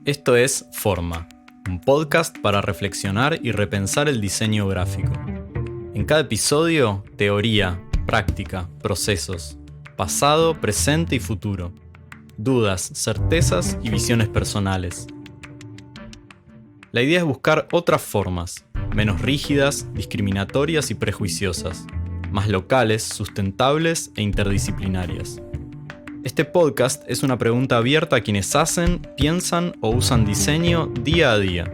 Esto es Forma, un podcast para reflexionar y repensar el diseño gráfico. En cada episodio, teoría, práctica, procesos, pasado, presente y futuro, dudas, certezas y visiones personales. La idea es buscar otras formas, menos rígidas, discriminatorias y prejuiciosas, más locales, sustentables e interdisciplinarias. Este podcast es una pregunta abierta a quienes hacen, piensan o usan diseño día a día.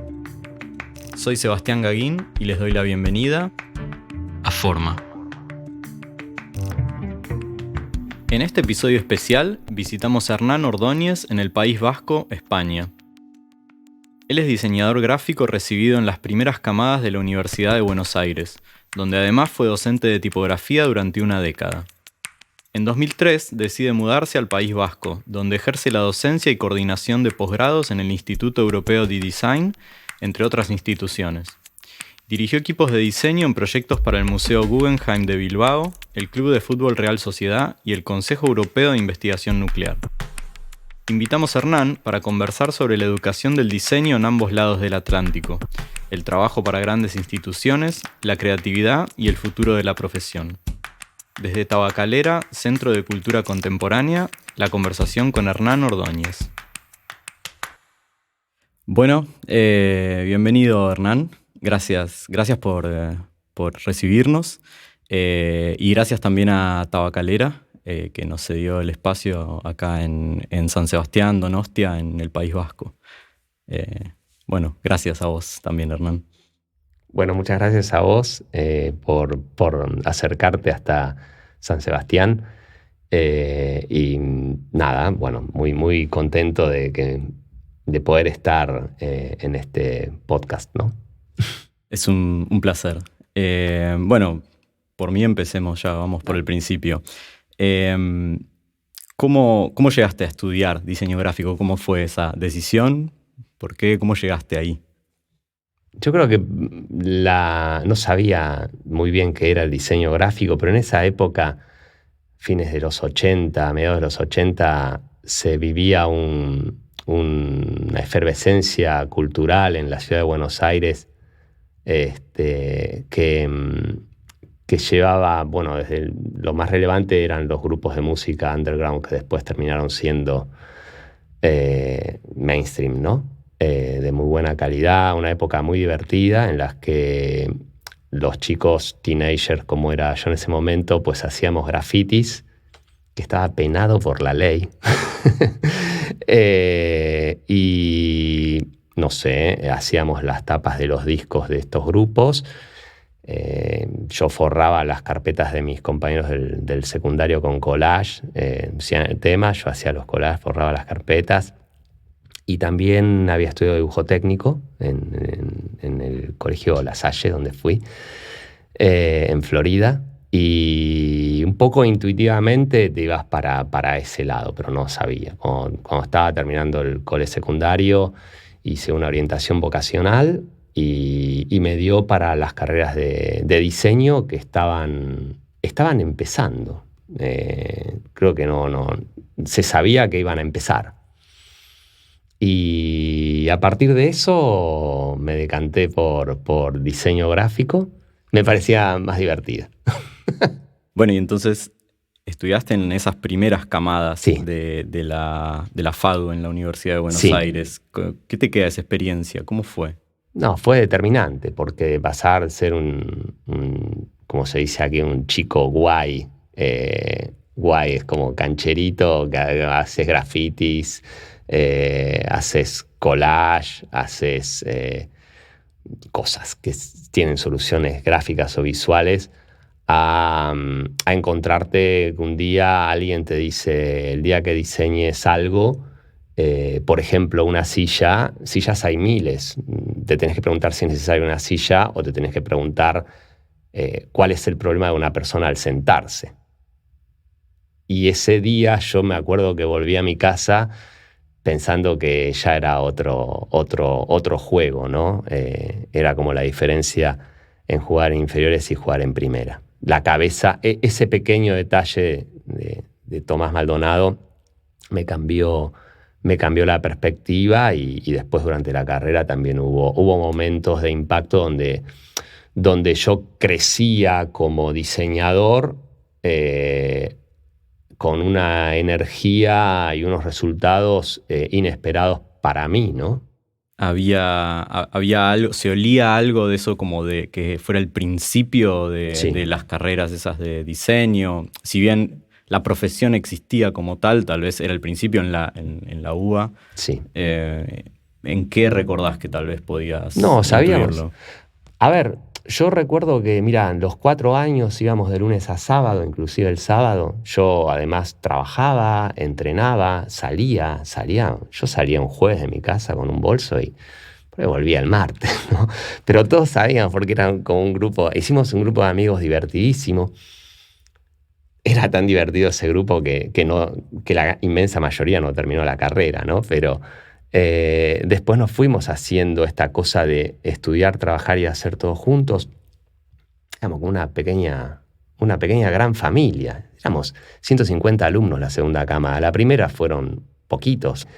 Soy Sebastián Gaguín y les doy la bienvenida a Forma. En este episodio especial visitamos a Hernán Ordóñez en el País Vasco, España. Él es diseñador gráfico recibido en las primeras camadas de la Universidad de Buenos Aires, donde además fue docente de tipografía durante una década. En 2003 decide mudarse al País Vasco, donde ejerce la docencia y coordinación de posgrados en el Instituto Europeo de Design, entre otras instituciones. Dirigió equipos de diseño en proyectos para el Museo Guggenheim de Bilbao, el Club de Fútbol Real Sociedad y el Consejo Europeo de Investigación Nuclear. Invitamos a Hernán para conversar sobre la educación del diseño en ambos lados del Atlántico, el trabajo para grandes instituciones, la creatividad y el futuro de la profesión. Desde Tabacalera, Centro de Cultura Contemporánea, la conversación con Hernán Ordóñez. Bueno, bienvenido Hernán. Gracias por recibirnos. Y gracias también a Tabacalera, que nos cedió el espacio acá en San Sebastián, Donostia, en el País Vasco. Bueno, gracias a vos también, Hernán. Bueno, muchas gracias a vos por acercarte hasta San Sebastián. Y nada, bueno, muy contento de poder estar en este podcast, ¿no? Es un placer. Bueno, por mí empecemos ya, vamos por el principio. ¿Cómo llegaste a estudiar diseño gráfico? ¿Cómo fue esa decisión? ¿Por qué? ¿Cómo llegaste ahí? Yo creo que no sabía muy bien qué era el diseño gráfico, pero en esa época, fines de los 80, mediados de los 80, se vivía una efervescencia cultural en la ciudad de Buenos Aires que llevaba, bueno, desde lo más relevante eran los grupos de música underground que después terminaron siendo mainstream, ¿no? De muy buena calidad, una época muy divertida en la que los chicos teenagers, como era yo en ese momento, pues hacíamos grafitis, que estaba penado por la ley. Y no sé, hacíamos las tapas de los discos de estos grupos. Yo forraba las carpetas de mis compañeros del secundario con collage, decían el tema, yo hacía los collages, forraba las carpetas. Y también había estudiado dibujo técnico en el colegio La Salle, donde fui, en Florida. Y un poco intuitivamente te ibas para ese lado, pero no sabía. Cuando estaba terminando el colegio secundario, hice una orientación vocacional y me dio para las carreras de diseño que estaban empezando. Creo que no se sabía que iban a empezar. Y a partir de eso me decanté por diseño gráfico. Me parecía más divertido. Bueno, y entonces estudiaste en esas primeras camadas Sí. de la FADU en la Universidad de Buenos Sí. Aires. ¿Qué te queda esa experiencia? ¿Cómo fue? No, fue determinante, porque pasar a ser como se dice aquí, un chico guay. Guay es como cancherito, que haces grafitis, haces collage, haces cosas que tienen soluciones gráficas o visuales, a encontrarte que un día alguien te dice, el día que diseñes algo, por ejemplo, una silla, sillas hay miles, te tenés que preguntar si es necesaria una silla o te tenés que preguntar cuál es el problema de una persona al sentarse. Y ese día yo me acuerdo que volví a mi casa pensando que ya era otro juego, ¿no? Era como la diferencia en jugar en inferiores y jugar en primera. La cabeza, ese pequeño detalle de Tomás Maldonado me cambió me cambió la perspectiva y después durante la carrera también hubo momentos de impacto donde yo crecía como diseñador con una energía y unos resultados inesperados para mí, ¿no? Había algo, se olía algo de eso como de que fuera el principio Sí. de las carreras esas de diseño. Si bien la profesión existía como tal vez era el principio en la UBA. Sí. ¿En qué recordás que tal vez podías No, sabíamos. incluirlo? A ver, yo recuerdo que, mira, en los 4 años íbamos de lunes a sábado, inclusive el sábado. Yo además trabajaba, entrenaba, salía. Yo salía un jueves de mi casa con un bolso y volvía el martes, ¿no? Pero todos sabían porque eran como un grupo, hicimos un grupo de amigos divertidísimo. Era tan divertido ese grupo que la inmensa mayoría no terminó la carrera, ¿no? Pero después nos fuimos haciendo esta cosa de estudiar, trabajar y hacer todo juntos. Éramos como una pequeña gran familia. Éramos 150 alumnos la segunda cámara. La primera fueron poquitos,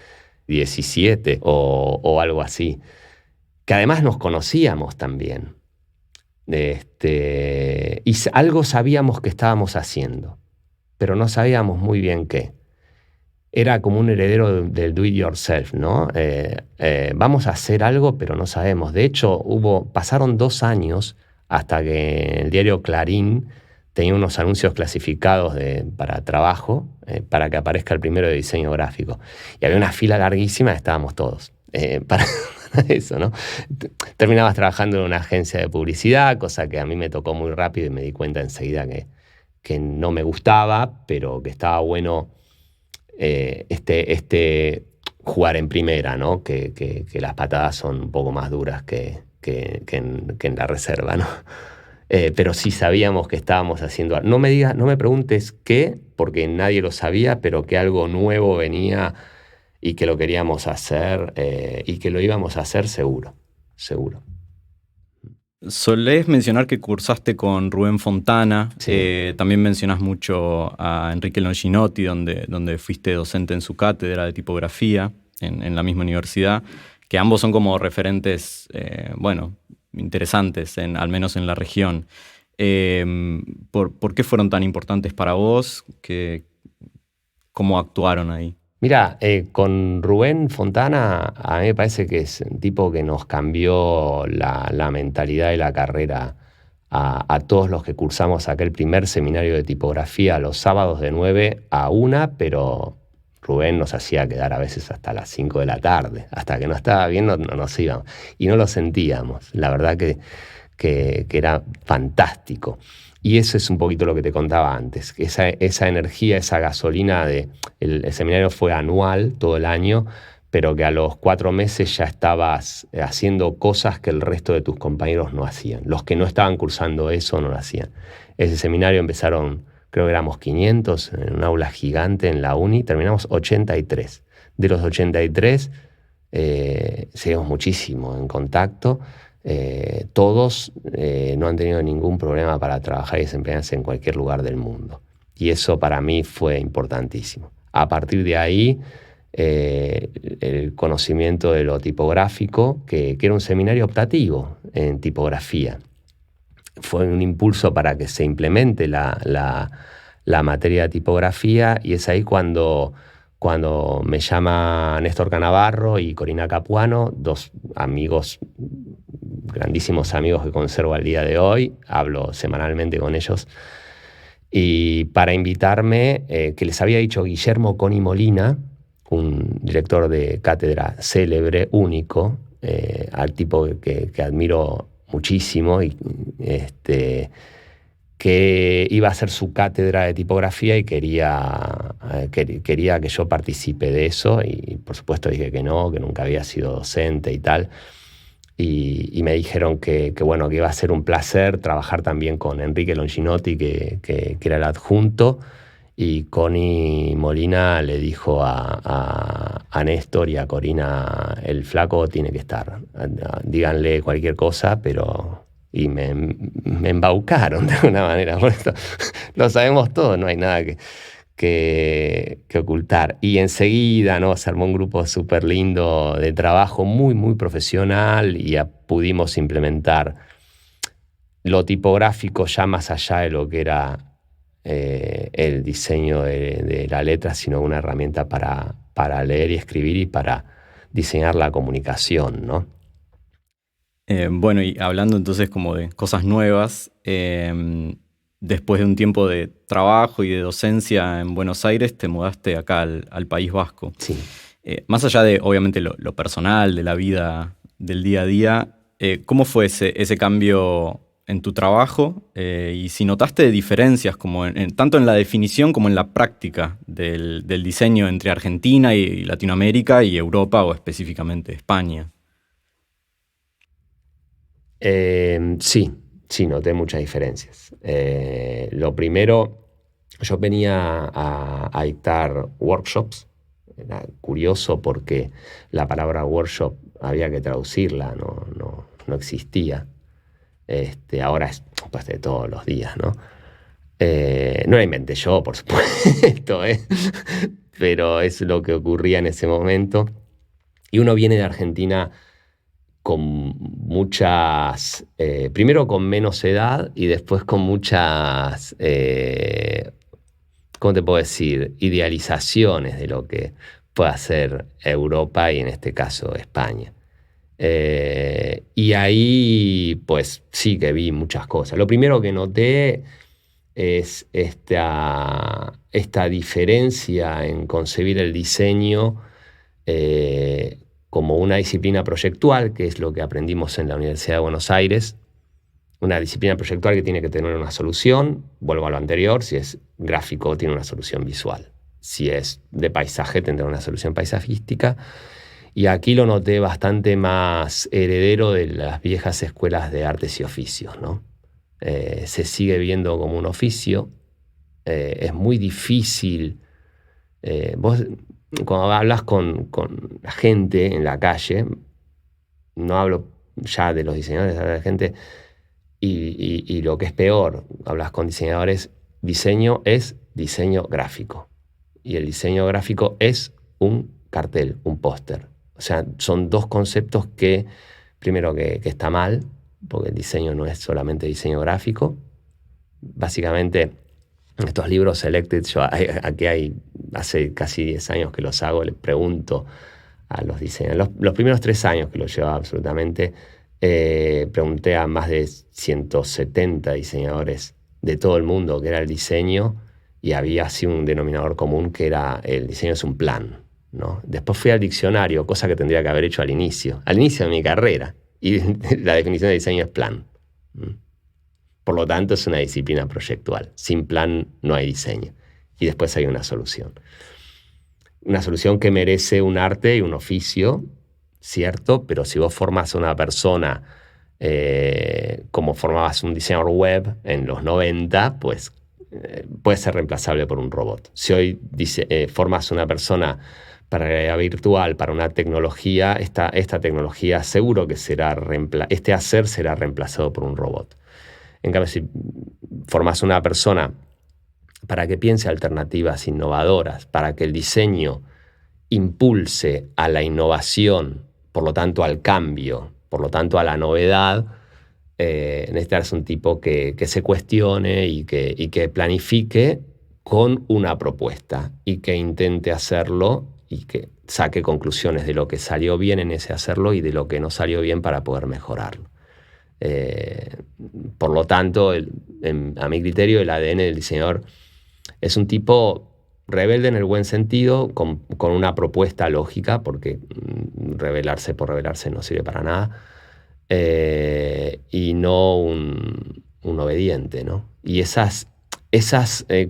17 o algo así. Que además nos conocíamos también. Y algo sabíamos que estábamos haciendo, pero no sabíamos muy bien qué. Era como un heredero del do it yourself, ¿no? Vamos a hacer algo, pero no sabemos. De hecho, pasaron 2 años hasta que el diario Clarín tenía unos anuncios clasificados para trabajo, para que aparezca el primero de diseño gráfico. Y había una fila larguísima, estábamos todos para eso, ¿no? Terminabas trabajando en una agencia de publicidad, cosa que a mí me tocó muy rápido y me di cuenta enseguida que no me gustaba, pero que estaba bueno jugar en primera, ¿no? Que las patadas son un poco más duras que en la reserva, ¿no? Pero sí sabíamos que estábamos haciendo. No me preguntes qué, porque nadie lo sabía, pero que algo nuevo venía y que lo queríamos hacer y que lo íbamos a hacer seguro. Solés mencionar que cursaste con Rubén Fontana. Sí. También mencionás mucho a Enrique Longinotti, donde fuiste docente en su cátedra de tipografía en la misma universidad, que ambos son como referentes, interesantes, al menos en la región. ¿Por qué fueron tan importantes para vos? ¿Cómo actuaron ahí? Mira, con Rubén Fontana a mí me parece que es un tipo que nos cambió la mentalidad de la carrera a todos los que cursamos aquel primer seminario de tipografía los sábados de 9 a 1, pero Rubén nos hacía quedar a veces hasta las 5 de la tarde. Hasta que no estaba bien no nos íbamos. Y no lo sentíamos. La verdad que era fantástico. Y eso es un poquito lo que te contaba antes, que esa energía, esa gasolina el seminario fue anual todo el año, pero que a los 4 meses ya estabas haciendo cosas que el resto de tus compañeros no hacían. Los que no estaban cursando eso no lo hacían. Ese seminario empezaron, creo que éramos 500 en un aula gigante en la uni, terminamos 83. De los 83 seguimos muchísimo en contacto. Todos no han tenido ningún problema para trabajar y desempeñarse en cualquier lugar del mundo. Y eso para mí fue importantísimo. A partir de ahí, el conocimiento de lo tipográfico, que era un seminario optativo en tipografía. Fue un impulso para que se implemente la materia de tipografía, y es ahí cuando me llama Néstor Canavarro y Corina Capuano, 2 amigos, grandísimos amigos que conservo al día de hoy, hablo semanalmente con ellos, y para invitarme, que les había dicho Guillermo Coni Molina, un director de cátedra célebre, único, al tipo que admiro muchísimo, y que iba a hacer su cátedra de tipografía y quería que yo participe de eso, y por supuesto dije que no, que nunca había sido docente y tal, y me dijeron que iba a ser un placer trabajar también con Enrique Longinotti, que era el adjunto, y Connie Molina le dijo a Néstor y a Corina: el flaco tiene que estar, díganle cualquier cosa, pero... Y me embaucaron de alguna manera, por esto lo sabemos todos, no hay nada que ocultar. Y enseguida, ¿no? Se armó un grupo súper lindo de trabajo, muy, muy profesional, y ya pudimos implementar lo tipográfico ya más allá de lo que era el diseño de la letra, sino una herramienta para leer y escribir y para diseñar la comunicación, ¿no? Bueno, y hablando entonces como de cosas nuevas, después de un tiempo de trabajo y de docencia en Buenos Aires, te mudaste acá al País Vasco. Sí. Más allá de, obviamente, lo personal, de la vida del día a día, ¿cómo fue ese cambio en tu trabajo? Y si notaste diferencias como tanto en la definición como en la práctica del diseño entre Argentina y Latinoamérica y Europa, o específicamente España. Sí, noté muchas diferencias. Lo primero, yo venía a dictar workshops. Era curioso porque la palabra workshop había que traducirla, no existía. Ahora es pues, de todos los días, ¿no? No la inventé yo, por supuesto, pero es lo que ocurría en ese momento. Y uno viene de Argentina con muchas, primero con menos edad y después con muchas, ¿cómo te puedo decir? Idealizaciones de lo que puede hacer Europa y en este caso España. Y ahí pues sí que vi muchas cosas. Lo primero que noté es esta diferencia en concebir el diseño como una disciplina proyectual, que es lo que aprendimos en la Universidad de Buenos Aires. Una disciplina proyectual que tiene que tener una solución, vuelvo a lo anterior, si es gráfico tiene una solución visual, si es de paisaje tendrá una solución paisajística, y aquí lo noté bastante más heredero de las viejas escuelas de artes y oficios, ¿no? Se sigue viendo como un oficio, es muy difícil, vos cuando hablas con la gente en la calle, no hablo ya de los diseñadores, hablo de la gente. Y lo que es peor, hablas con diseñadores, diseño es diseño gráfico. Y el diseño gráfico es un cartel, un póster. O sea, son dos conceptos que, primero que está mal, porque el diseño no es solamente diseño gráfico. Básicamente, estos libros Selected, hace casi 10 años que los hago, les pregunto a los diseñadores. Los primeros 3 años que los llevaba absolutamente, pregunté a más de 170 diseñadores de todo el mundo qué era el diseño, y había así un denominador común que era el diseño es un plan, ¿no? Después fui al diccionario, cosa que tendría que haber hecho al inicio de mi carrera, y la definición de diseño es plan. Por lo tanto, es una disciplina proyectual. Sin plan no hay diseño. Y después hay una solución. Una solución que merece un arte y un oficio, cierto, pero si vos formás a una persona como formabas un diseñador web en los 90, pues puede ser reemplazable por un robot. Si hoy formas a una persona para realidad virtual, para una tecnología, esta tecnología seguro que este hacer será reemplazado por un robot. En cambio, si formas a una persona para que piense alternativas innovadoras, para que el diseño impulse a la innovación, por lo tanto al cambio, por lo tanto a la novedad, necesitas un tipo que se cuestione y que planifique con una propuesta y que intente hacerlo y que saque conclusiones de lo que salió bien en ese hacerlo y de lo que no salió bien para poder mejorarlo. Por lo tanto, a mi criterio, el ADN del diseñador es un tipo rebelde en el buen sentido, con una propuesta lógica, porque rebelarse por rebelarse no sirve para nada, y no un obediente, ¿no? Y esas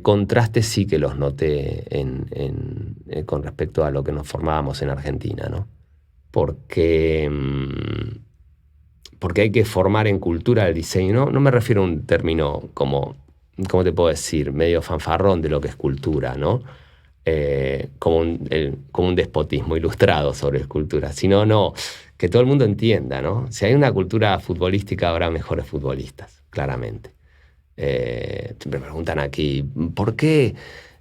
contrastes sí que los noté con respecto a lo que nos formábamos en Argentina, ¿no? Porque hay que formar en cultura del diseño. No me refiero a un término como, ¿cómo te puedo decir? Medio fanfarrón de lo que es cultura, ¿no? Como un despotismo ilustrado sobre escultura, sino que todo el mundo entienda, ¿no? Si hay una cultura futbolística, habrá mejores futbolistas, claramente. Me preguntan aquí, ¿por qué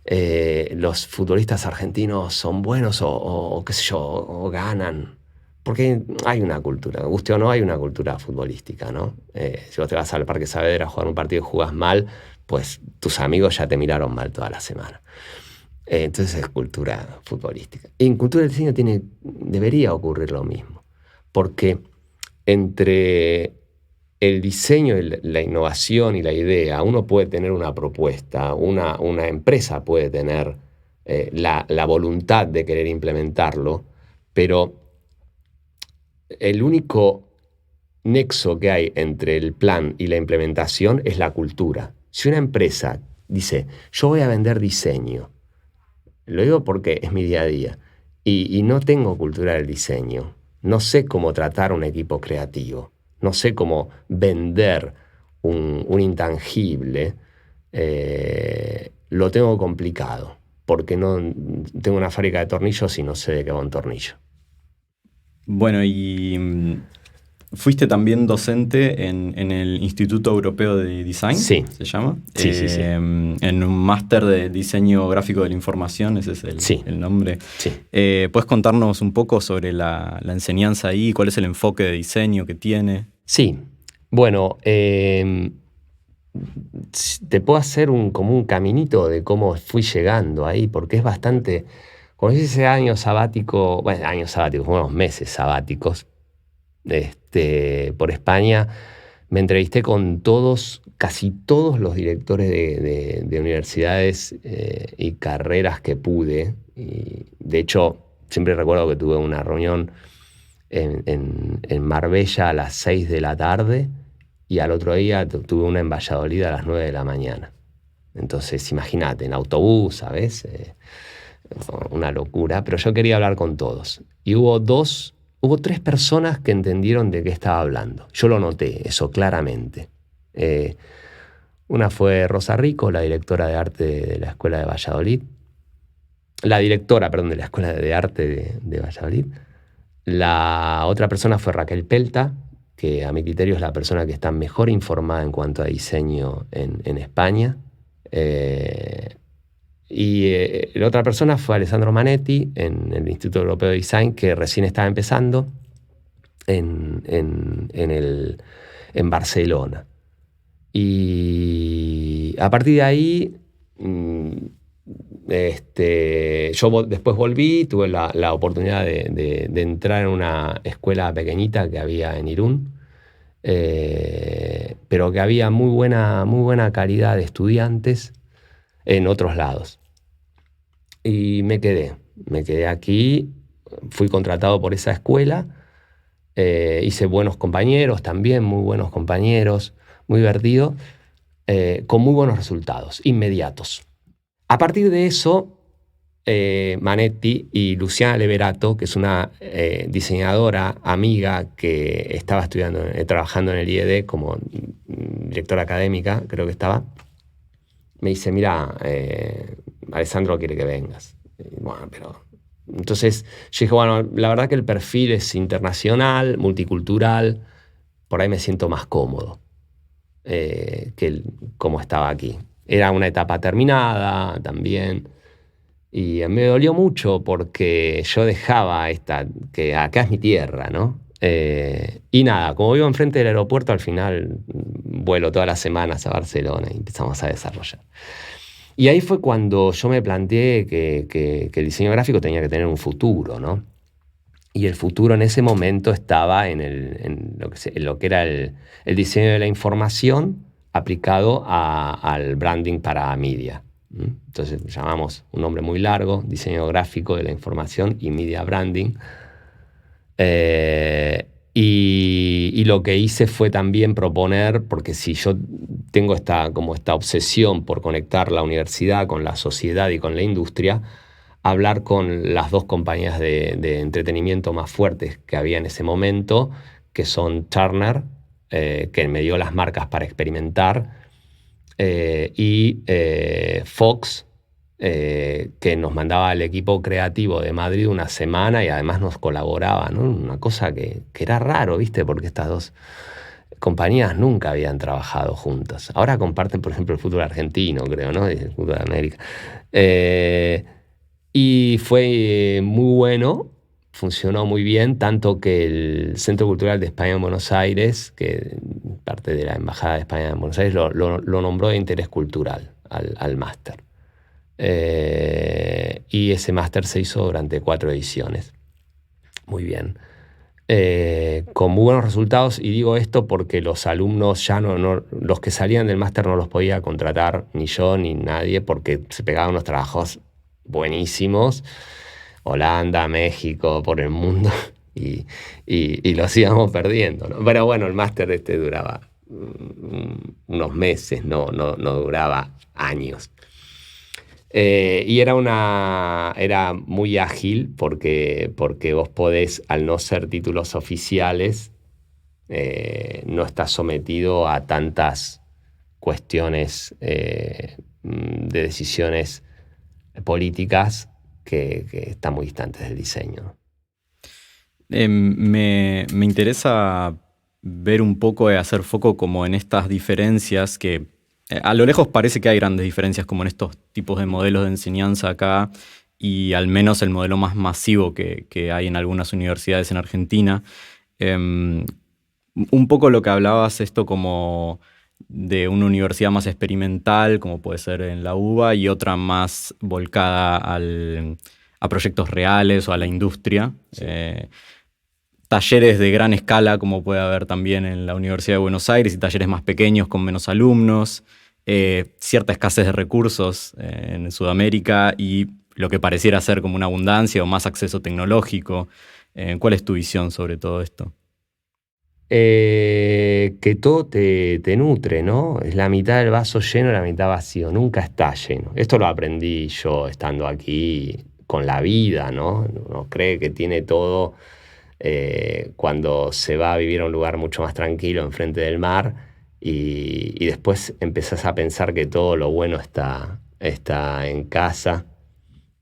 los futbolistas argentinos son buenos o qué sé yo, o ganan. Porque hay una cultura, guste o no, hay una cultura futbolística, ¿no? Si vos te vas al Parque Saavedra a jugar un partido y jugás mal, pues tus amigos ya te miraron mal toda la semana. Entonces es cultura futbolística. Y en cultura del diseño debería ocurrir lo mismo. Porque entre el diseño, la innovación y la idea, uno puede tener una propuesta, una empresa puede tener la voluntad de querer implementarlo, pero el único nexo que hay entre el plan y la implementación es la cultura. Si una empresa dice, yo voy a vender diseño, lo digo porque es mi día a día, y no tengo cultura del diseño, no sé cómo tratar un equipo creativo, no sé cómo vender un intangible, lo tengo complicado, porque no tengo una fábrica de tornillos y no sé de qué va un tornillo. Bueno, y fuiste también docente en el Instituto Europeo de Design, Sí. ¿se llama? Sí, sí. En un máster de diseño gráfico de la información, ese es el nombre. Sí. ¿Puedes contarnos un poco sobre la enseñanza ahí? ¿Cuál es el enfoque de diseño que tiene? Sí. Bueno, te puedo hacer como un caminito de cómo fui llegando ahí, porque es bastante... Cuando hice ese año sabático, unos meses sabáticos, por España, me entrevisté con casi todos los directores de universidades y carreras que pude. Y de hecho, siempre recuerdo que tuve una reunión en Marbella a las 6 de la tarde y al otro día tuve una en Valladolid a las 9 de la mañana. Entonces, imagínate, en autobús, ¿sabes? Una locura, pero yo quería hablar con todos. Y hubo 3 personas que entendieron de qué estaba hablando. Yo lo noté, eso claramente. Una fue Rosa Rico, la directora de arte de la Escuela de Valladolid. La directora, perdón, de la Escuela de Arte de Valladolid. La otra persona fue Raquel Pelta, que a mi criterio es la persona que está mejor informada en cuanto a diseño en España. Y la otra persona fue Alessandro Manetti en el Instituto Europeo de Design, que recién estaba empezando en Barcelona. Y a partir de ahí, yo después volví, tuve la oportunidad de entrar en una escuela pequeñita que había en Irún, pero que había muy buena calidad de estudiantes en otros lados. Y me quedé aquí, fui contratado por esa escuela, hice buenos compañeros también, muy buenos compañeros, muy divertido, con muy buenos resultados, inmediatos. A partir de eso, Manetti y Luciana Leverato, que es una diseñadora amiga que estaba trabajando en el IED como directora académica, creo que estaba, me dice, mira, Alessandro quiere que vengas. Bueno, pero... Entonces yo dije, bueno, la verdad que el perfil es internacional, multicultural, por ahí me siento más cómodo que como estaba aquí. Era una etapa terminada también, y me dolió mucho porque yo dejaba que acá es mi tierra, ¿no? Y nada, como vivo enfrente del aeropuerto, al final vuelo todas las semanas a Barcelona y empezamos a desarrollar. Y ahí fue cuando yo me planteé que el diseño gráfico tenía que tener un futuro, ¿no? Y el futuro en ese momento estaba en lo que era el diseño de la información aplicado al branding para media. Entonces llamamos un nombre muy largo, diseño gráfico de la información y media branding. Y lo que hice fue también proponer, porque si yo tengo esta obsesión por conectar la universidad con la sociedad y con la industria, hablar con las 2 compañías de entretenimiento más fuertes que había en ese momento, que son Turner, que me dio las marcas para experimentar, y Fox, que nos mandaba al equipo creativo de Madrid una semana y además nos colaboraba, ¿no? Una cosa que era raro, ¿viste? Porque estas 2 compañías nunca habían trabajado juntas. Ahora comparten, por ejemplo, el fútbol argentino, creo, ¿no? El fútbol de América. Y fue muy bueno, funcionó muy bien, tanto que el Centro Cultural de España en Buenos Aires, que parte de la Embajada de España en Buenos Aires, lo nombró de interés cultural al máster. Y ese máster se hizo durante 4 ediciones. Muy bien. Con muy buenos resultados, y digo esto porque los alumnos ya los que salían del máster no los podía contratar ni yo ni nadie, porque se pegaban unos trabajos buenísimos, Holanda, México, por el mundo, y los íbamos perdiendo, ¿no? Pero bueno, el máster duraba unos meses, no duraba años. Y era muy ágil porque vos podés, al no ser títulos oficiales, no estás sometido a tantas cuestiones de decisiones políticas que están muy distantes del diseño. Me interesa ver un poco, hacer foco como en estas diferencias que a lo lejos parece que hay grandes diferencias como en estos tipos de modelos de enseñanza acá, y al menos el modelo más masivo que hay en algunas universidades en Argentina. Un poco lo que hablabas, esto como de una universidad más experimental, como puede ser en la UBA, y otra más volcada a proyectos reales o a la industria. Sí. Talleres de gran escala, como puede haber también en la Universidad de Buenos Aires, y talleres más pequeños con menos alumnos, cierta escasez de recursos en Sudamérica y lo que pareciera ser como una abundancia o más acceso tecnológico. ¿Cuál es tu visión sobre todo esto? Que todo te nutre, ¿no? Es la mitad del vaso lleno y la mitad vacío, nunca está lleno. Esto lo aprendí yo estando aquí con la vida, ¿no? Uno cree que tiene todo cuando se va a vivir a un lugar mucho más tranquilo enfrente del mar, y después empezás a pensar que todo lo bueno está en casa.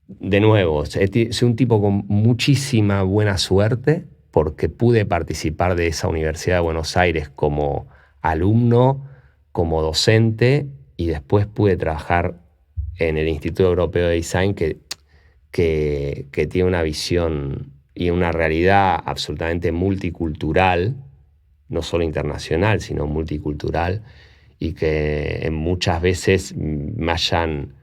De nuevo, soy un tipo con muchísima buena suerte porque pude participar de esa Universidad de Buenos Aires como alumno, como docente, y después pude trabajar en el Instituto Europeo de Design que tiene una visión y una realidad absolutamente multicultural, no solo internacional, sino multicultural, y que muchas veces me hayan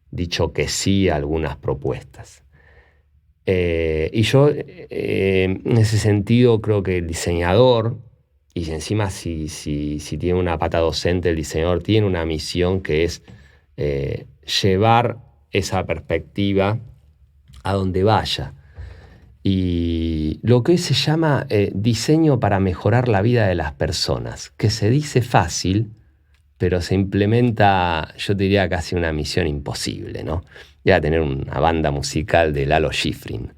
dicho que sí a algunas propuestas. Y yo, en ese sentido, creo que el diseñador, y encima si tiene una pata docente, el diseñador tiene una misión que es llevar esa perspectiva a donde vaya. Y lo que hoy se llama diseño para mejorar la vida de las personas, que se dice fácil, pero se implementa, yo diría, casi una misión imposible, ¿no? Ya tener una banda musical de Lalo Schifrin.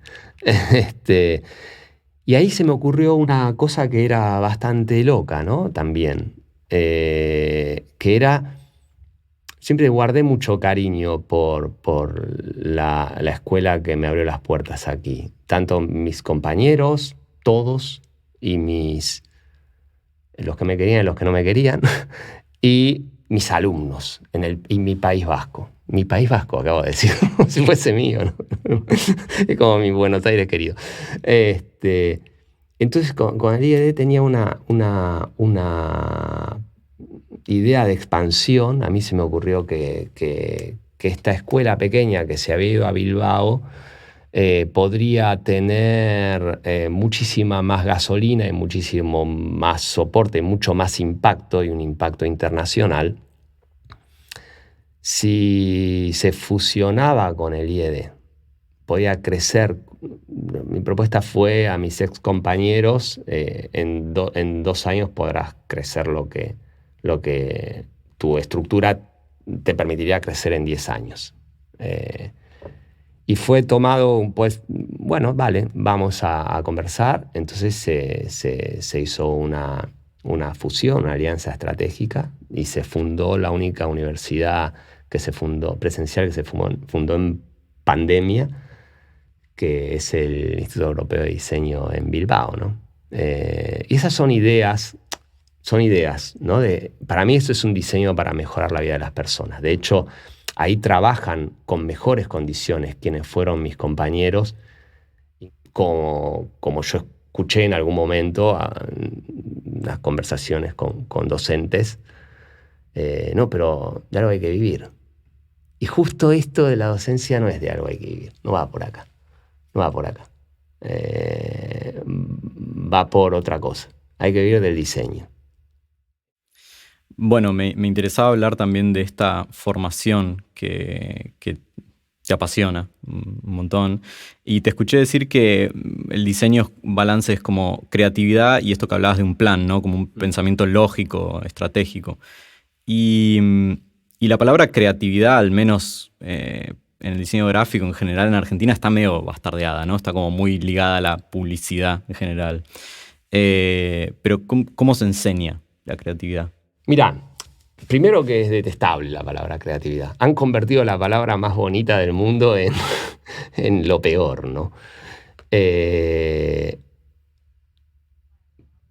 Y ahí se me ocurrió una cosa que era bastante loca, ¿no? También, que era, siempre guardé mucho cariño por la escuela que me abrió las puertas aquí. Tanto mis compañeros, todos, y los que me querían y los que no me querían, y mis alumnos y mi País Vasco. Mi País Vasco, acabo de decir, como si fuese mío, ¿no? Es como mi Buenos Aires querido. Entonces, con el IED tenía una idea de expansión. A mí se me ocurrió que esta escuela pequeña que se había ido a Bilbao podría tener muchísima más gasolina y muchísimo más soporte, mucho más impacto, y un impacto internacional, si se fusionaba con el IED. Podía crecer. Mi propuesta fue a mis ex compañeros, en 2 años podrás crecer lo que tu estructura te permitiría crecer en 10 años. Y fue tomado, pues, bueno, vale, vamos a conversar. Entonces se hizo una fusión, una alianza estratégica, y se fundó la única universidad presencial que se fundó en pandemia, que es el Instituto Europeo de Diseño en Bilbao, ¿no? Y esas son ideas son ideas, ¿no? Para mí eso es un diseño para mejorar la vida de las personas. De hecho, ahí trabajan con mejores condiciones quienes fueron mis compañeros, como yo escuché en algún momento las conversaciones con docentes. No, pero de algo hay que vivir. Y justo esto de la docencia no es de algo hay que vivir, no va por acá, no va por acá. Va por otra cosa. Hay que vivir del diseño. Bueno, me interesaba hablar también de esta formación que te apasiona un montón. Y te escuché decir que el diseño balance es como creatividad y esto que hablabas de un plan, ¿no? Como un pensamiento lógico, estratégico. Y, y la palabra creatividad, al menos en el diseño gráfico en general en Argentina, está medio bastardeada, ¿no? Está como muy ligada a la publicidad en general. Pero ¿cómo se enseña la creatividad? Mirá, primero que es detestable la palabra creatividad. Han convertido la palabra más bonita del mundo en, en lo peor, ¿no?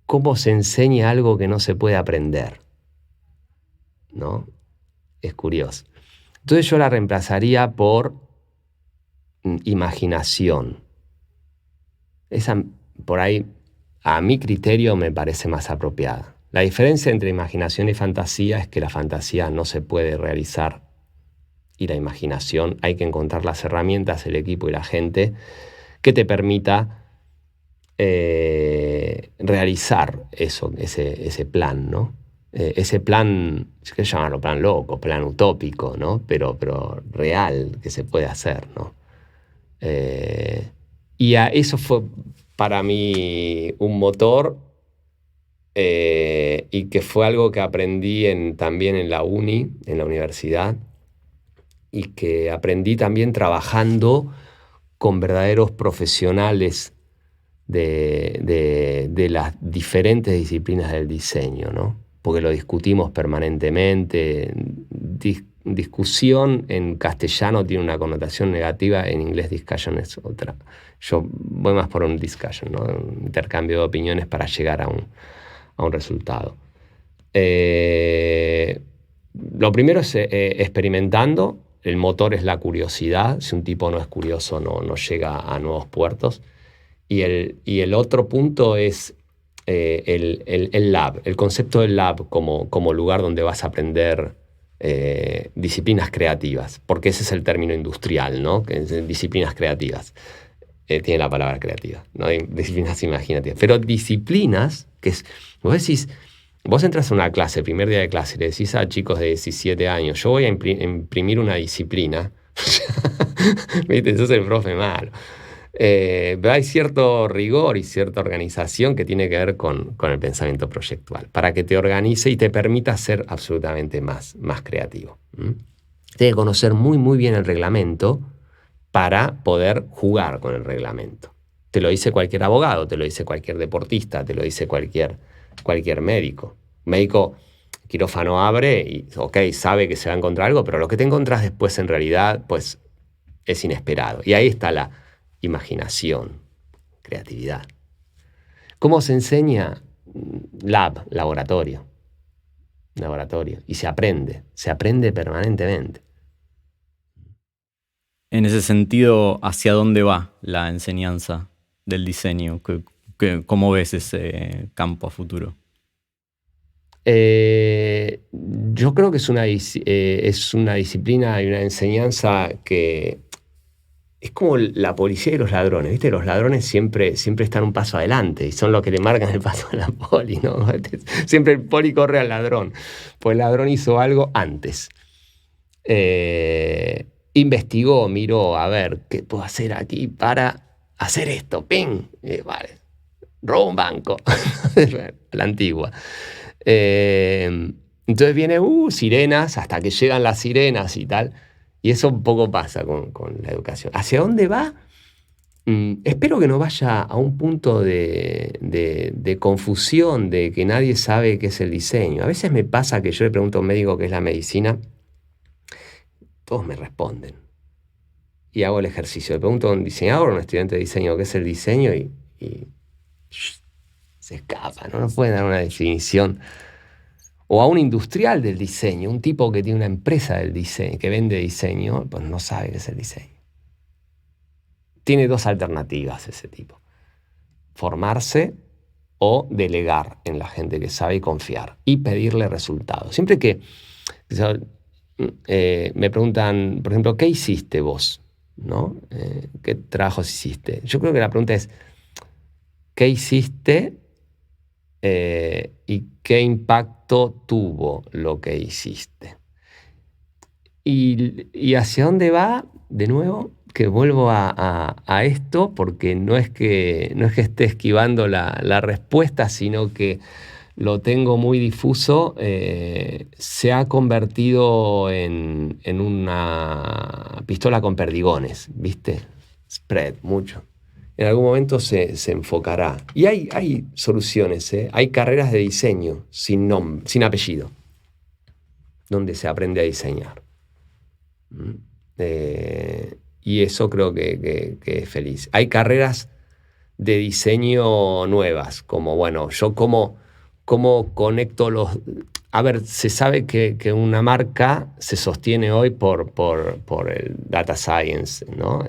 ¿Cómo se enseña algo que no se puede aprender? ¿No? Es curioso. Entonces yo la reemplazaría por imaginación. Esa, por ahí, a mi criterio, me parece más apropiada. La diferencia entre imaginación y fantasía es que la fantasía no se puede realizar y la imaginación hay que encontrar las herramientas, el equipo y la gente que te permita realizar eso, ese plan, ¿no? Ese plan, es que llamarlo plan loco, plan utópico, ¿no? Pero real, que se puede hacer, ¿no? Eso fue para mí un motor y que fue algo que aprendí también en la en la universidad, y que aprendí también trabajando con verdaderos profesionales de las diferentes disciplinas del diseño, ¿no? Porque lo discutimos permanentemente. Discusión en castellano tiene una connotación negativa, en inglés discussion es otra. Yo voy más por un discussion, ¿no? Un intercambio de opiniones para llegar a un resultado. Lo primero es experimentando. El motor es la curiosidad. Si un tipo no es curioso, no llega a nuevos puertos. Y el otro punto es el lab, el concepto del lab como lugar donde vas a aprender disciplinas creativas, porque ese es el término industrial, ¿no? Que es disciplinas creativas. Tiene la palabra creativa, ¿no? Disciplinas imaginativas. Pero disciplinas, que es, vos decís, vos entras a una clase, primer día de clase, le decís a chicos de 17 años, yo voy a imprimir una disciplina. ¿Viste? Eso es el profe malo. Pero hay cierto rigor y cierta organización que tiene que ver con el pensamiento proyectual, para que te organice y te permita ser absolutamente más creativo. Tienes que conocer muy, muy bien el reglamento para poder jugar con el reglamento. Te lo dice cualquier abogado, te lo dice cualquier deportista, te lo dice cualquier médico. Médico, quirófano abre y, ok, sabe que se va a encontrar algo, pero lo que te encontrás después en realidad, pues, es inesperado. Y ahí está la imaginación, creatividad. ¿Cómo se enseña? Laboratorio. Y se aprende permanentemente. En ese sentido, ¿hacia dónde va la enseñanza del diseño? ¿Cómo ves ese campo a futuro? Yo creo que es una disciplina y una enseñanza que es como la policía y los ladrones, ¿viste? Los ladrones siempre están un paso adelante y son los que le marcan el paso a la poli, ¿no? Siempre el poli corre al ladrón, pues el ladrón hizo algo antes. Investigó, miró, a ver, ¿qué puedo hacer aquí para hacer esto? ¡Ping! Vale, robo un banco. La antigua. Entonces viene, sirenas, hasta que llegan las sirenas y tal. Y eso un poco pasa con la educación. ¿Hacia dónde va? Espero que no vaya a un punto de confusión, de que nadie sabe qué es el diseño. A veces me pasa que yo le pregunto a un médico qué es la medicina, todos me responden. Y hago el ejercicio. Le pregunto a un diseñador, a un estudiante de diseño, qué es el diseño, y se escapa, ¿no? No pueden dar una definición. O a un industrial del diseño, un tipo que tiene una empresa del diseño, que vende diseño, pues no sabe qué es el diseño. Tiene dos alternativas ese tipo: formarse o delegar en la gente que sabe y confiar y pedirle resultados. Siempre que me preguntan, por ejemplo, ¿qué hiciste vos? ¿No? ¿Qué trabajos hiciste? Yo creo que la pregunta es, ¿qué hiciste y qué impacto tuvo lo que hiciste? ¿Y hacia dónde va? De nuevo, que vuelvo a esto, porque no es que esté esquivando la respuesta, sino que lo tengo muy difuso. Se ha convertido en una pistola con perdigones, ¿viste? Spread, mucho. En algún momento se enfocará. Y hay soluciones, ¿eh? Hay carreras de diseño sin apellido, donde se aprende a diseñar. Y eso creo que es feliz. Hay carreras de diseño nuevas, como, bueno, yo cómo conecto los... A ver, se sabe que una marca se sostiene hoy por el data science, ¿no?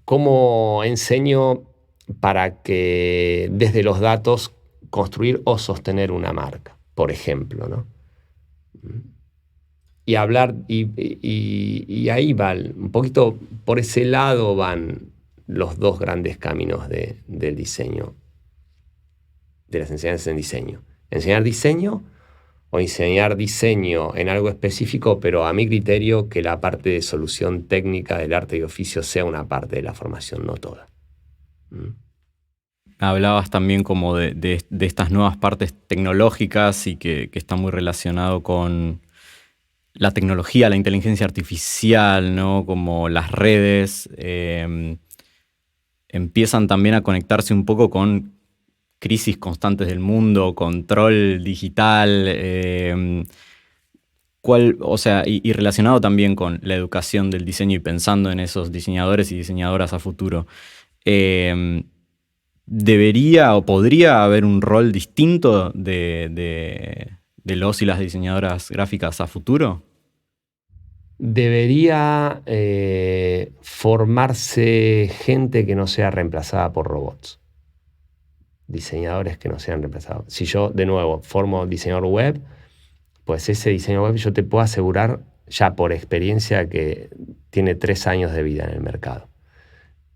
¿Cómo enseño para que desde los datos construir o sostener una marca, por ejemplo, ¿no? Y hablar, y ahí van, un poquito por ese lado van los dos grandes caminos del diseño, de las enseñanzas en diseño. Enseñar diseño o enseñar diseño en algo específico, pero a mi criterio que la parte de solución técnica del arte y oficio sea una parte de la formación, no toda. Hablabas también como de estas nuevas partes tecnológicas y que está muy relacionado con la tecnología, la inteligencia artificial, ¿no? Como las redes empiezan también a conectarse un poco con crisis constantes del mundo, control digital, o sea, y relacionado también con la educación del diseño y pensando en esos diseñadores y diseñadoras a futuro. ¿Debería o podría haber un rol distinto de los y las diseñadoras gráficas a futuro? Debería formarse gente que no sea reemplazada por robots. Diseñadores que no sean reemplazados. Si yo, de nuevo, formo diseñador web, pues ese diseño web yo te puedo asegurar ya por experiencia que tiene 3 años de vida en el mercado.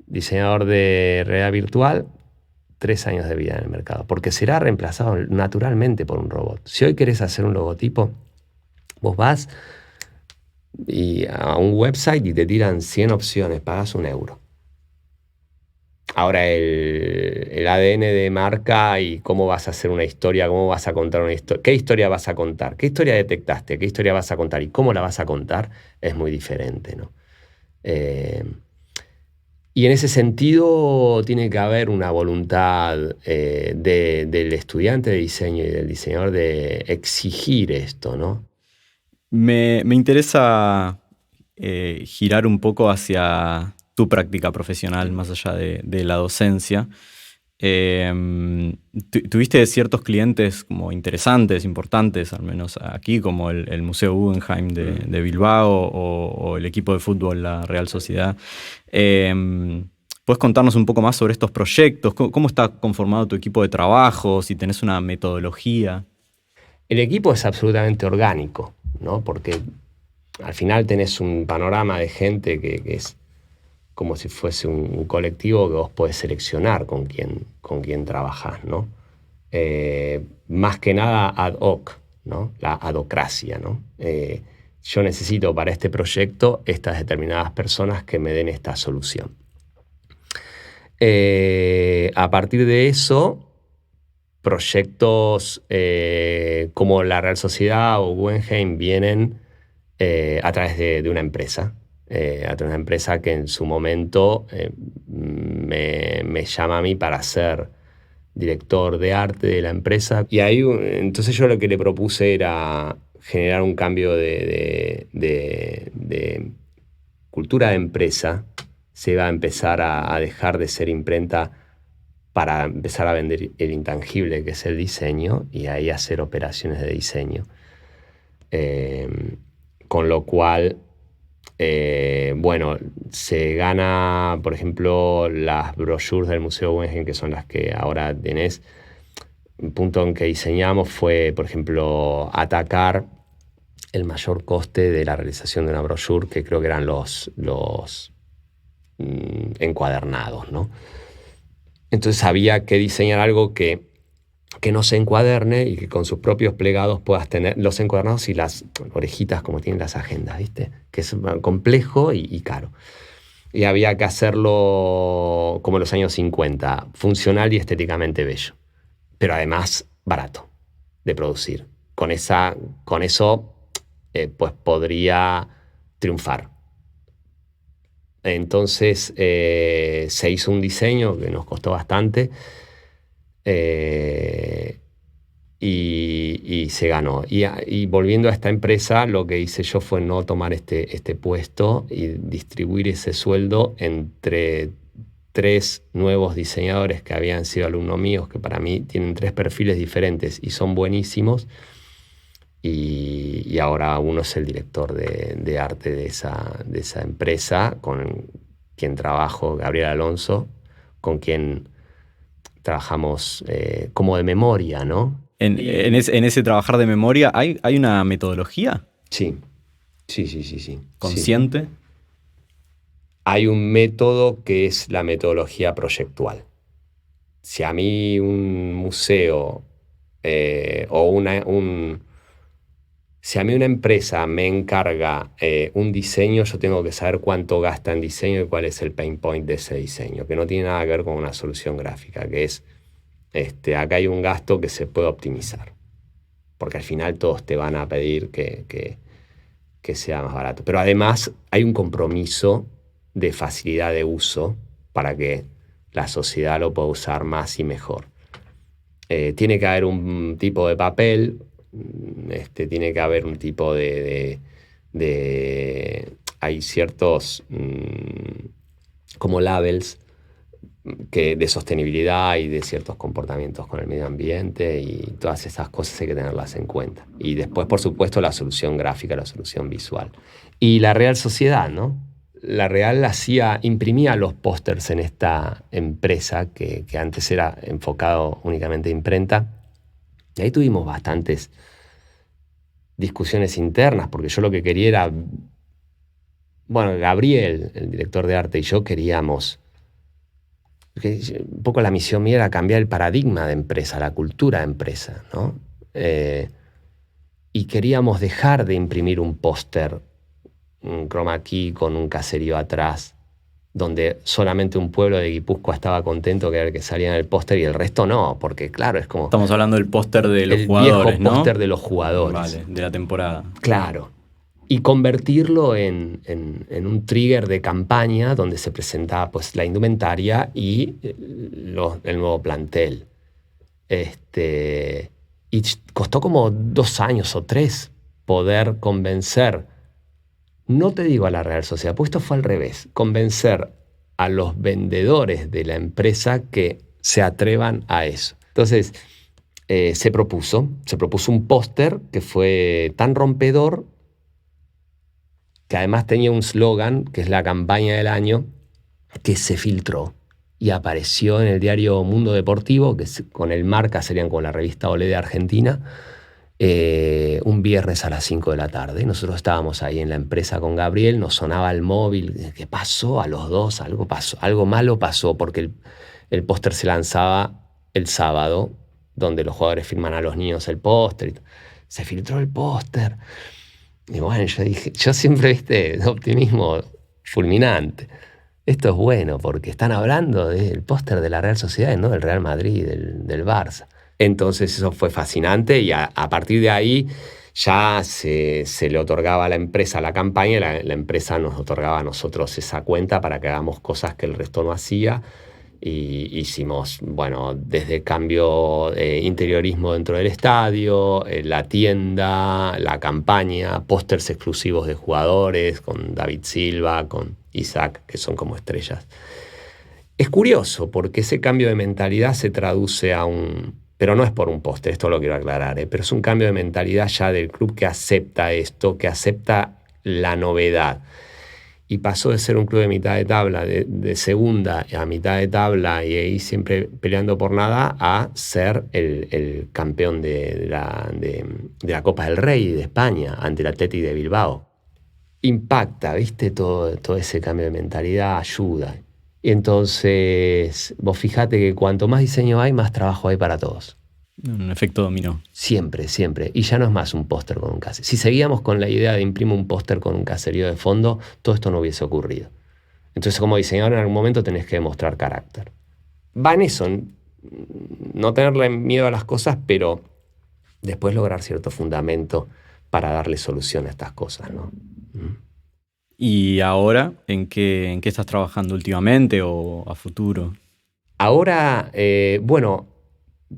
Diseñador de realidad virtual, 3 años de vida en el mercado, porque será reemplazado naturalmente por un robot. Si hoy querés hacer un logotipo, vos vas a un website y te tiran 100 opciones, pagas €1. Ahora el ADN de marca y cómo vas a hacer una historia, cómo vas a contar una historia, qué historia vas a contar, qué historia detectaste, qué historia vas a contar y cómo la vas a contar, es muy diferente, ¿no? Y en ese sentido tiene que haber una voluntad del estudiante de diseño y del diseñador de exigir esto, ¿no? Me interesa girar un poco hacia tu práctica profesional, más allá de la docencia. Tuviste ciertos clientes como interesantes, importantes, al menos aquí, como el Museo Guggenheim de Bilbao o el equipo de fútbol, la Real Sociedad. ¿Puedes contarnos un poco más sobre estos proyectos? ¿Cómo está conformado tu equipo de trabajo? Si tenés una metodología. El equipo es absolutamente orgánico, ¿no? Porque al final tenés un panorama de gente que es como si fuese un colectivo que vos podés seleccionar con quién trabajás, ¿no? Más que nada ad hoc, ¿no? La adocracia, ¿no? Yo necesito para este proyecto estas determinadas personas que me den esta solución. A partir de eso, proyectos como la Real Sociedad o Guggenheim vienen a través de una empresa. A través de una empresa que en su momento me llama a mí para ser director de arte de la empresa. Y ahí, entonces yo lo que le propuse era generar un cambio de cultura de empresa. Se va a empezar a dejar de ser imprenta para empezar a vender el intangible que es el diseño y ahí hacer operaciones de diseño. Con lo cual, bueno, se gana, por ejemplo, las brochures del Museo Guggenheim, que son las que ahora tenés. Un punto en que diseñamos fue, por ejemplo, atacar el mayor coste de la realización de una brochure, que creo que eran los encuadernados, ¿no? Entonces había que diseñar algo que no se encuaderne y que con sus propios plegados puedas tener los encuadernados y las orejitas como tienen las agendas, ¿viste? Que es complejo y caro. Y había que hacerlo como en los años 50, funcional y estéticamente bello, pero además barato de producir. Con eso pues podría triunfar. Entonces se hizo un diseño que nos costó bastante y se ganó. Y volviendo a esta empresa, lo que hice yo fue no tomar este puesto y distribuir ese sueldo entre 3 nuevos diseñadores que habían sido alumnos míos, que para mí tienen 3 perfiles diferentes y son buenísimos. Y ahora uno es el director de arte de esa empresa, con quien trabajo, Gabriel Alonso, con quien trabajamos como de memoria, ¿no? En ese trabajar de memoria, ¿hay una metodología? Sí. ¿Consciente? Sí. Hay un método que es la metodología proyectual. Si a mí un museo si a mí una empresa me encarga un diseño, yo tengo que saber cuánto gasta en diseño y cuál es el pain point de ese diseño, que no tiene nada que ver con una solución gráfica, que es, acá hay un gasto que se puede optimizar, porque al final todos te van a pedir que sea más barato. Pero además hay un compromiso de facilidad de uso para que la sociedad lo pueda usar más y mejor. Tiene que haber un tipo de papel, tiene que haber un tipo hay ciertos como labels de sostenibilidad y de ciertos comportamientos con el medio ambiente, y todas esas cosas hay que tenerlas en cuenta. Y después, por supuesto, la solución gráfica, la solución visual. Y la Real Sociedad, ¿no? La Real imprimía los pósters en esta empresa que antes era enfocado únicamente a imprenta. Y ahí tuvimos bastantes discusiones internas, porque yo lo que quería era... Bueno, Gabriel, el director de arte, y yo queríamos... Un poco la misión mía era cambiar el paradigma de empresa, la cultura de empresa, ¿no? Y queríamos dejar de imprimir un póster, un chroma key con un caserío atrás, donde solamente un pueblo de Guipúzcoa estaba contento que era el que salía en el póster y el resto no, porque claro, es como... Estamos hablando del póster de los jugadores, ¿no? El viejo póster de los jugadores. Vale, de la temporada. Claro. Y convertirlo en un trigger de campaña donde se presentaba pues, la indumentaria y el nuevo plantel. Y costó como 2 años o 3 poder convencer, no te digo a la Real Sociedad, pues esto fue al revés, convencer a los vendedores de la empresa que se atrevan a eso. Entonces, se propuso un póster que fue tan rompedor, que además tenía un slogan, que es la campaña del año, que se filtró y apareció en el diario Mundo Deportivo, que con el Marca serían con la revista Olé de Argentina, un viernes a las 5 de la tarde. Nosotros estábamos ahí en la empresa con Gabriel, nos sonaba el móvil. ¿Qué pasó? A los dos algo pasó, algo malo pasó, porque el póster se lanzaba el sábado, donde los jugadores firman a los niños el póster. Se filtró el póster. Y bueno, yo siempre, viste, de optimismo fulminante. Esto es bueno porque están hablando del póster de la Real Sociedad, no del Real Madrid, del Barça. Entonces eso fue fascinante y a partir de ahí ya se le otorgaba a la empresa la campaña, la empresa nos otorgaba a nosotros esa cuenta para que hagamos cosas que el resto no hacía. Y hicimos, bueno, desde cambio interiorismo dentro del estadio, la tienda, la campaña, pósters exclusivos de jugadores con David Silva, con Isaac, que son como estrellas. Es curioso porque ese cambio de mentalidad se traduce pero no es por un póster, esto lo quiero aclarar, pero es un cambio de mentalidad ya del club que acepta esto, que acepta la novedad. Y pasó de ser un club de mitad de tabla, de segunda a mitad de tabla y ahí siempre peleando por nada, a ser el campeón de la Copa del Rey de España ante el Athletic de Bilbao. Impacta, ¿viste? Todo ese cambio de mentalidad ayuda. Y entonces, vos fijate que cuanto más diseño hay, más trabajo hay para todos. Un efecto dominó. Siempre, siempre. Y ya no es más un póster con un caserío. Si seguíamos con la idea de imprimir un póster con un caserío de fondo, todo esto no hubiese ocurrido. Entonces, como diseñador, en algún momento tenés que demostrar carácter. Va en eso, no tenerle miedo a las cosas, pero después lograr cierto fundamento para darle solución a estas cosas, ¿no? ¿Y ahora en qué estás trabajando últimamente o a futuro? Ahora, bueno,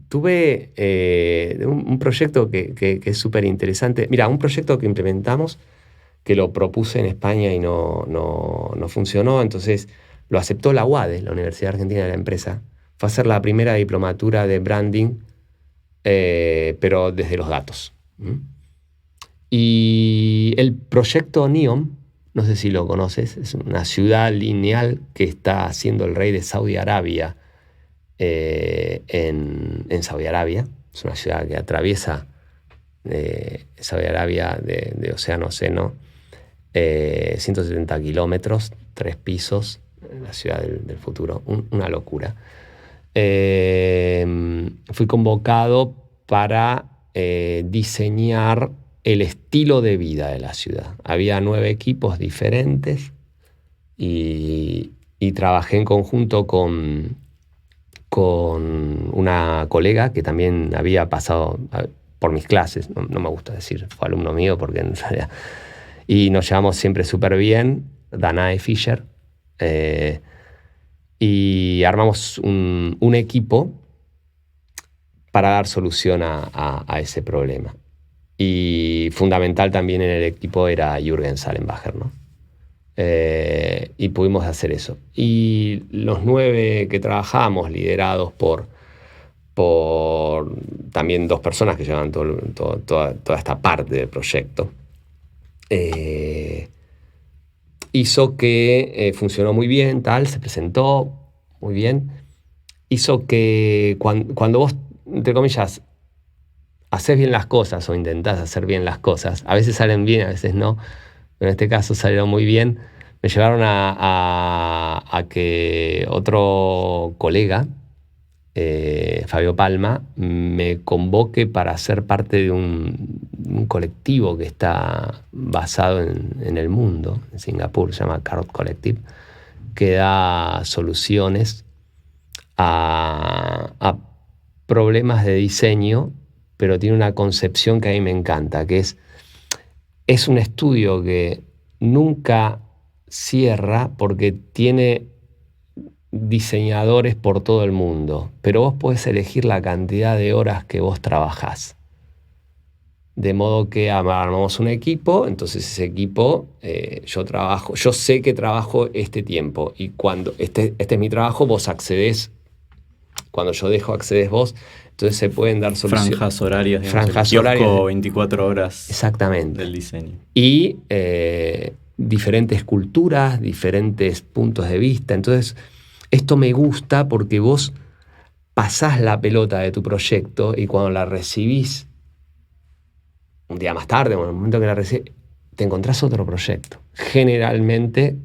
tuve un proyecto que es súper interesante. Mira, un proyecto que implementamos, que lo propuse en España y no funcionó, entonces lo aceptó la UADE, la Universidad Argentina de la Empresa. Fue a hacer la primera diplomatura de branding, pero desde los datos. Y el proyecto NEOM, no sé si lo conoces, es una ciudad lineal que está haciendo el rey de Saudi Arabia en Saudi Arabia. Es una ciudad que atraviesa Saudi Arabia de océano a océano, 170 kilómetros, 3 pisos, la ciudad del futuro, una locura. Fui convocado para diseñar el estilo de vida de la ciudad. Había 9 equipos diferentes y trabajé en conjunto con una colega que también había pasado por mis clases. No me gusta decir fue alumno mío porque en realidad... Y nos llevamos siempre súper bien, Danae Fisher, y armamos un equipo para dar solución a ese problema. Y fundamental también en el equipo era Jürgen Sallenbacher, ¿no? Y pudimos hacer eso. Y los 9 que trabajamos, liderados por también 2 personas que llevan toda esta parte del proyecto, hizo que funcionó muy bien, se presentó muy bien. Hizo que cuando vos, entre comillas, haces bien las cosas o intentás hacer bien las cosas, a veces salen bien, a veces no, pero en este caso salieron muy bien. Me llevaron a que otro colega, Fabio Palma, me convoque para ser parte de un colectivo que está basado en el mundo, en Singapur, se llama Carrot Collective, que da soluciones a problemas de diseño, pero tiene una concepción que a mí me encanta, que es un estudio que nunca cierra porque tiene diseñadores por todo el mundo, pero vos podés elegir la cantidad de horas que vos trabajás. De modo que armamos un equipo, entonces ese equipo, yo sé que trabajo este tiempo y cuando este es mi trabajo, vos accedés, cuando yo dejo accedés vos, entonces se pueden dar soluciones. Franjas horarias, digamos, franjas el horarias. kiosco 24 horas. Exactamente. Del diseño. Y diferentes culturas, diferentes puntos de vista. Entonces, esto me gusta porque vos pasás la pelota de tu proyecto y cuando la recibís un día más tarde, o en el momento que la recibís, te encontrás otro proyecto. Generalmente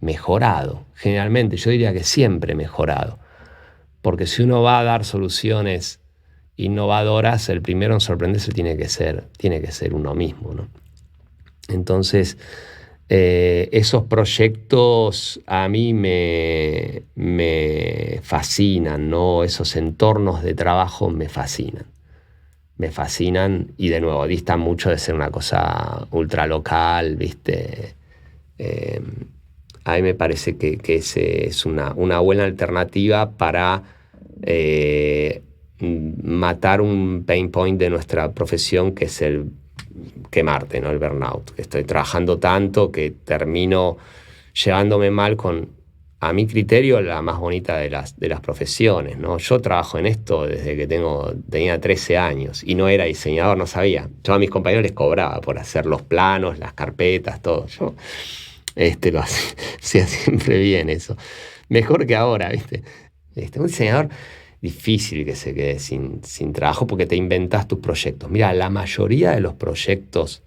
mejorado. Generalmente, yo diría que siempre mejorado. Porque si uno va a dar soluciones innovadoras, el primero en sorprenderse tiene que ser uno mismo, ¿no? Entonces, esos proyectos a mí me fascinan, ¿no? Esos entornos de trabajo me fascinan. Me fascinan y de nuevo distan mucho de ser una cosa ultra local, ¿viste? A mí me parece que ese es una buena alternativa para matar un pain point de nuestra profesión, que es el quemarte, ¿no? El burnout. Estoy trabajando tanto que termino llevándome mal con a mi criterio, la más bonita de las profesiones, ¿no? Yo trabajo en esto desde que tenía 13 años y no era diseñador, no sabía. Yo a mis compañeros les cobraba por hacer los planos, las carpetas, todo. Yo lo hacía siempre bien eso. Mejor que ahora, ¿viste? Un diseñador difícil que se quede sin trabajo porque te inventas tus proyectos. Mira, la mayoría de los proyectos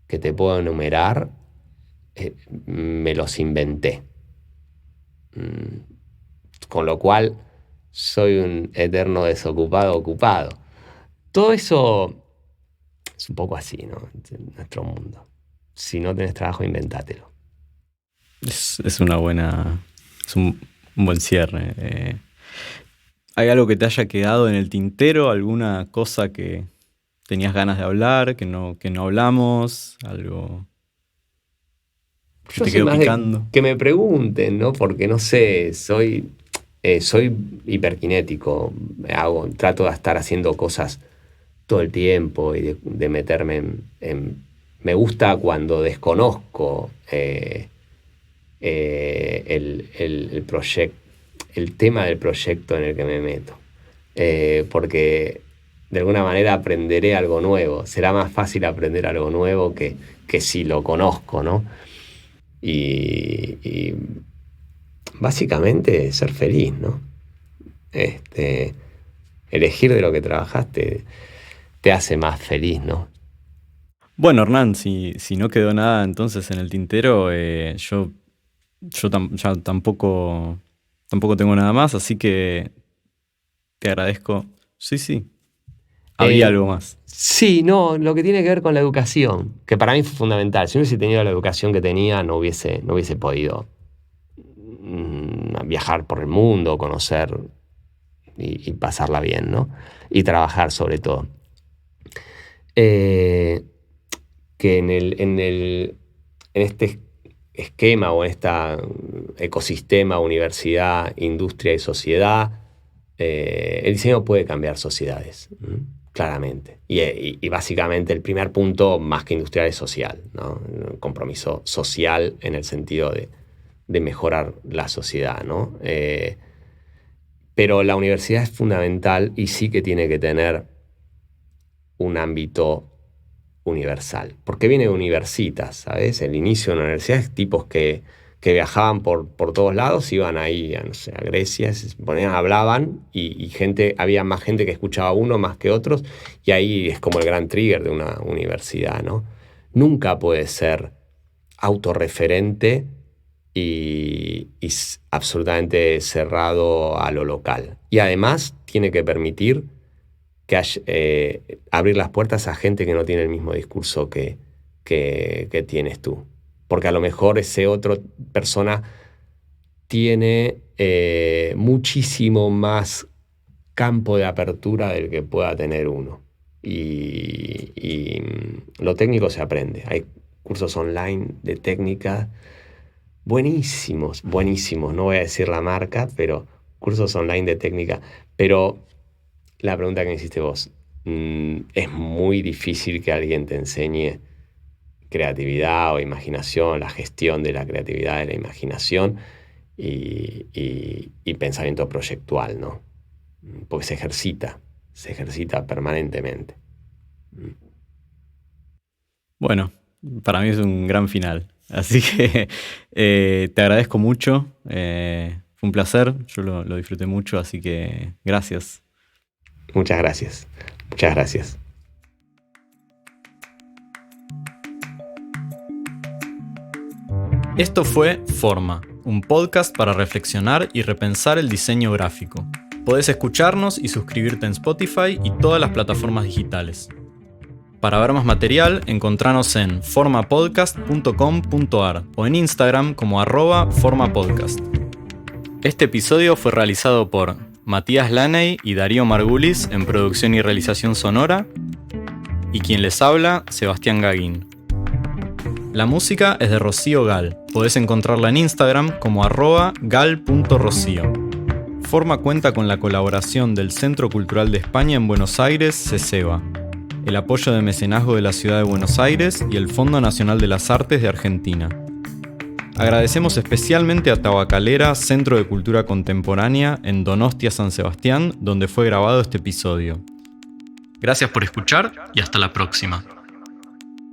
que te puedo enumerar me los inventé. Con lo cual soy un eterno desocupado ocupado. Todo eso es un poco así, ¿no? En nuestro mundo. Si no tenés trabajo, inventátelo. Es una buena... Es un buen cierre. ¿Hay algo que te haya quedado en el tintero? ¿Alguna cosa que tenías ganas de hablar, que no hablamos? ¿Algo que Yo te soy quedó más picando? que me pregunten, ¿no? Porque no sé, soy hiperkinético. Trato de estar haciendo cosas todo el tiempo y de meterme me gusta cuando desconozco el proyecto, el tema del proyecto en el que me meto. Porque de alguna manera aprenderé algo nuevo. Será más fácil aprender algo nuevo que si lo conozco, ¿no? Y básicamente ser feliz, ¿no? Elegir de lo que trabajaste te hace más feliz, ¿no? Bueno, Hernán, si no quedó nada entonces en el tintero, yo ya tampoco tengo nada más, así que te agradezco. Sí, había algo más. Sí, no, lo que tiene que ver con la educación, que para mí fue fundamental. Si no hubiese tenido la educación que tenía, no hubiese podido viajar por el mundo, conocer y pasarla bien, ¿no? Y trabajar sobre todo. Que en este esquema o en este ecosistema, universidad, industria y sociedad, el diseño puede cambiar sociedades, claramente. Y básicamente el primer punto, más que industrial, es social, ¿no? Un compromiso social en el sentido de mejorar la sociedad, ¿no? Pero la universidad es fundamental y sí que tiene que tener un ámbito universal. Porque viene de universitas, ¿sabes? El inicio de la universidad es tipos que viajaban por todos lados, iban ahí no sé, a Grecia, se ponían, hablaban y había más gente que escuchaba a uno más que otros, y ahí es como el gran trigger de una universidad, ¿no? Nunca puede ser autorreferente y absolutamente cerrado a lo local. Y además tiene que permitir abrir las puertas a gente que no tiene el mismo discurso que tienes tú. Porque a lo mejor ese otro persona tiene muchísimo más campo de apertura del que pueda tener uno. Y lo técnico se aprende. Hay cursos online de técnica buenísimos. No voy a decir la marca, pero cursos online de técnica. Pero la pregunta que me hiciste vos, es muy difícil que alguien te enseñe creatividad o imaginación, la gestión de la creatividad, de la imaginación y pensamiento proyectual, ¿no? Porque se ejercita permanentemente. Bueno, para mí es un gran final. Así que te agradezco mucho. Fue un placer, yo lo disfruté mucho, así que gracias. Muchas gracias. Muchas gracias. Esto fue Forma, un podcast para reflexionar y repensar el diseño gráfico. Podés escucharnos y suscribirte en Spotify y todas las plataformas digitales. Para ver más material, encontranos en formapodcast.com.ar o en Instagram como @formapodcast. Este episodio fue realizado por Matías Laney y Darío Margulis en producción y realización sonora, y quien les habla, Sebastián Gaguín. La música es de Rocío Gal. Podés encontrarla en Instagram como @gal.rocio. Forma cuenta con la colaboración del Centro Cultural de España en Buenos Aires, CESEBA, el apoyo de mecenazgo de la Ciudad de Buenos Aires y el Fondo Nacional de las Artes de Argentina. Agradecemos especialmente a Tabacalera, Centro de Cultura Contemporánea en Donostia, San Sebastián, donde fue grabado este episodio. Gracias por escuchar y hasta la próxima.